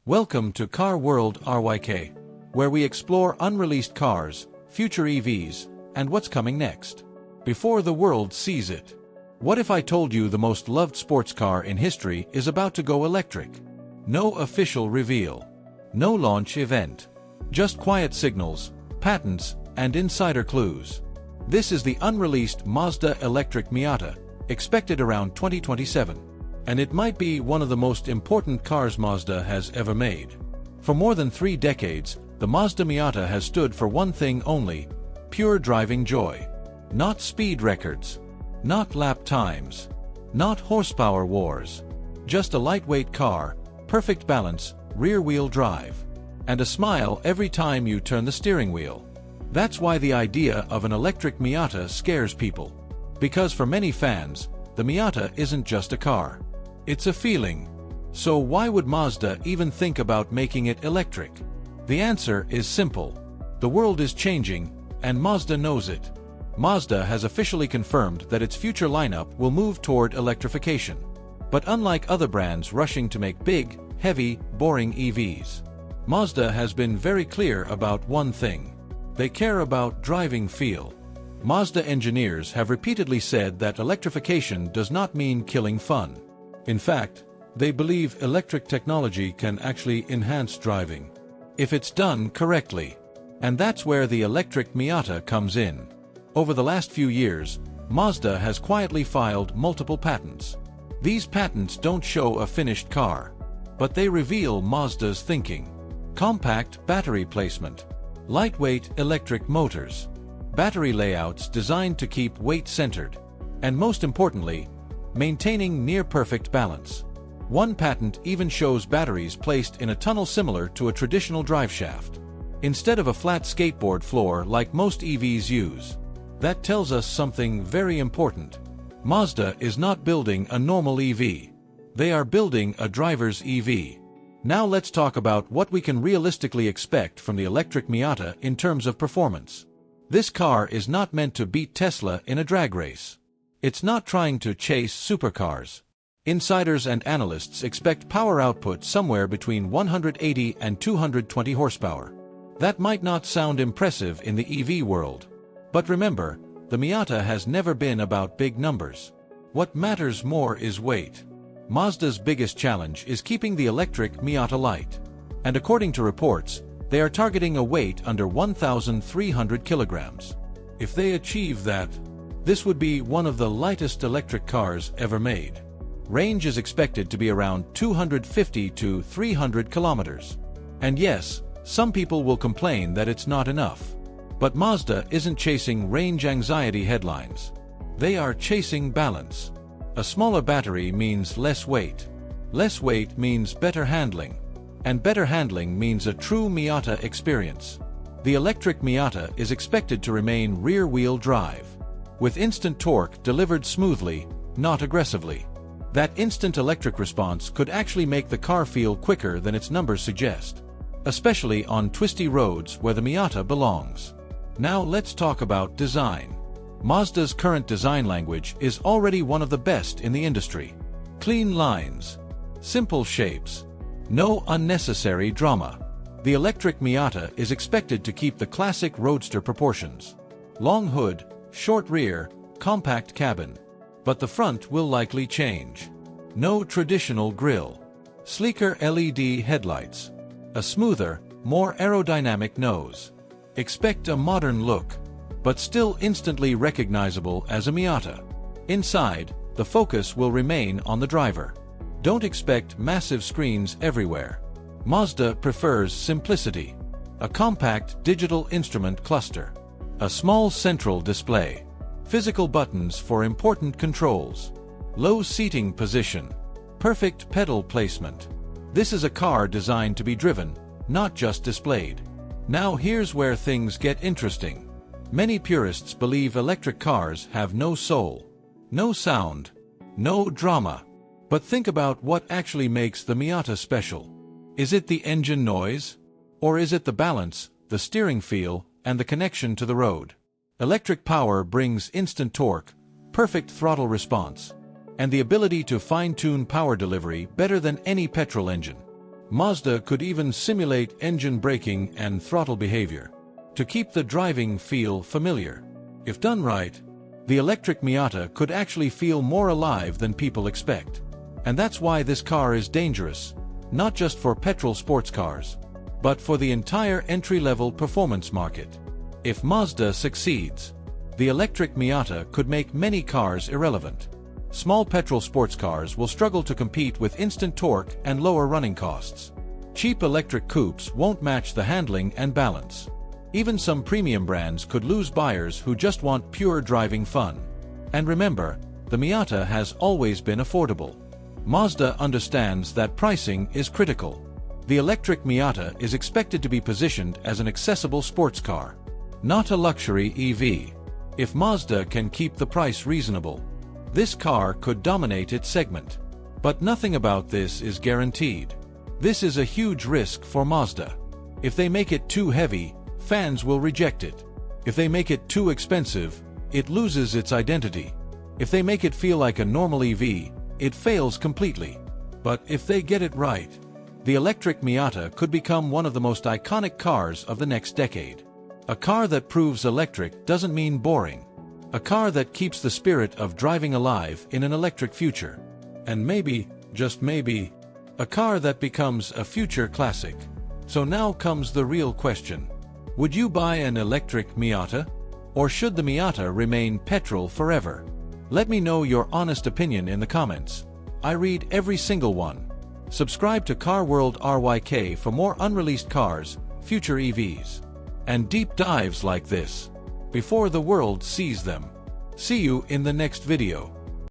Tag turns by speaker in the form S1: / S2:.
S1: Welcome to Car World RYK, where we explore unreleased cars, future EVs, and what's coming next, before the world sees it. What if I told you the most loved sports car in history is about to go electric? No official reveal. No launch event. Just quiet signals, patents, and insider clues. This is the unreleased Mazda Electric Miata, expected around 2027. And it might be one of the most important cars Mazda has ever made. For more than 3 decades, the Mazda Miata has stood for one thing only: pure driving joy. Not speed records. Not lap times. Not horsepower wars. Just a lightweight car, perfect balance, rear-wheel drive. And a smile every time you turn the steering wheel. That's why the idea of an electric Miata scares people. Because for many fans, the Miata isn't just a car. It's a feeling. So why would Mazda even think about making it electric? The answer is simple. The world is changing, and Mazda knows it. Mazda has officially confirmed that its future lineup will move toward electrification. But unlike other brands rushing to make big, heavy, boring EVs, Mazda has been very clear about one thing. They care about driving feel. Mazda engineers have repeatedly said that electrification does not mean killing fun. In fact, they believe electric technology can actually enhance driving, if it's done correctly. And that's where the electric Miata comes in. Over the last few years, Mazda has quietly filed multiple patents. These patents don't show a finished car, but they reveal Mazda's thinking. Compact battery placement, lightweight electric motors, battery layouts designed to keep weight centered, and most importantly, maintaining near-perfect balance. One patent even shows batteries placed in a tunnel similar to a traditional driveshaft, instead of a flat skateboard floor like most EVs use. That tells us something very important. Mazda is not building a normal EV. They are building a driver's EV. Now let's talk about what we can realistically expect from the electric Miata in terms of performance. This car is not meant to beat Tesla in a drag race. It's not trying to chase supercars. Insiders and analysts expect power output somewhere between 180 and 220 horsepower. That might not sound impressive in the EV world. But remember, the Miata has never been about big numbers. What matters more is weight. Mazda's biggest challenge is keeping the electric Miata light. And according to reports, they are targeting a weight under 1,300 kilograms. If they achieve that, this would be one of the lightest electric cars ever made. Range is expected to be around 250 to 300 kilometers. And yes, some people will complain that it's not enough. But Mazda isn't chasing range anxiety headlines. They are chasing balance. A smaller battery means less weight. Less weight means better handling. And better handling means a true Miata experience. The electric Miata is expected to remain rear-wheel drive, with instant torque delivered smoothly, not aggressively. That instant electric response could actually make the car feel quicker than its numbers suggest, especially on twisty roads where the Miata belongs. Now let's talk about design. Mazda's current design language is already one of the best in the industry. Clean lines, simple shapes, no unnecessary drama. The electric Miata is expected to keep the classic roadster proportions. Long hood, short rear, compact cabin. But the front will likely change. No traditional grille. Sleeker LED headlights. A smoother, more aerodynamic nose. Expect a modern look, but still instantly recognizable as a Miata. Inside, the focus will remain on the driver. Don't expect massive screens everywhere. Mazda prefers simplicity. A compact digital instrument cluster. A small central display. Physical buttons for important controls. Low seating position. Perfect pedal placement. This is a car designed to be driven, not just displayed. Now here's where things get interesting. Many purists believe electric cars have no soul, no sound, no drama. But think about what actually makes the Miata special. Is it the engine noise? Or is it the balance, the steering feel, and the connection to the road? Electric power brings instant torque, perfect throttle response, and the ability to fine-tune power delivery better than any petrol engine. Mazda could even simulate engine braking and throttle behavior to keep the driving feel familiar. If done right, the electric Miata could actually feel more alive than people expect. And that's why this car is dangerous, not just for petrol sports cars, but for the entire entry-level performance market. If Mazda succeeds, the electric Miata could make many cars irrelevant. Small petrol sports cars will struggle to compete with instant torque and lower running costs. Cheap electric coupes won't match the handling and balance. Even some premium brands could lose buyers who just want pure driving fun. And remember, the Miata has always been affordable. Mazda understands that pricing is critical. The electric Miata is expected to be positioned as an accessible sports car, not a luxury EV. If Mazda can keep the price reasonable, this car could dominate its segment. But nothing about this is guaranteed. This is a huge risk for Mazda. If they make it too heavy, fans will reject it. If they make it too expensive, it loses its identity. If they make it feel like a normal EV, it fails completely. But if they get it right, the electric Miata could become one of the most iconic cars of the next decade. A car that proves electric doesn't mean boring. A car that keeps the spirit of driving alive in an electric future. And maybe, just maybe, a car that becomes a future classic. So now comes the real question. Would you buy an electric Miata? Or should the Miata remain petrol forever? Let me know your honest opinion in the comments. I read every single one. Subscribe to Car World RYK for more unreleased cars, future EVs, and deep dives like this, before the world sees them. See you in the next video.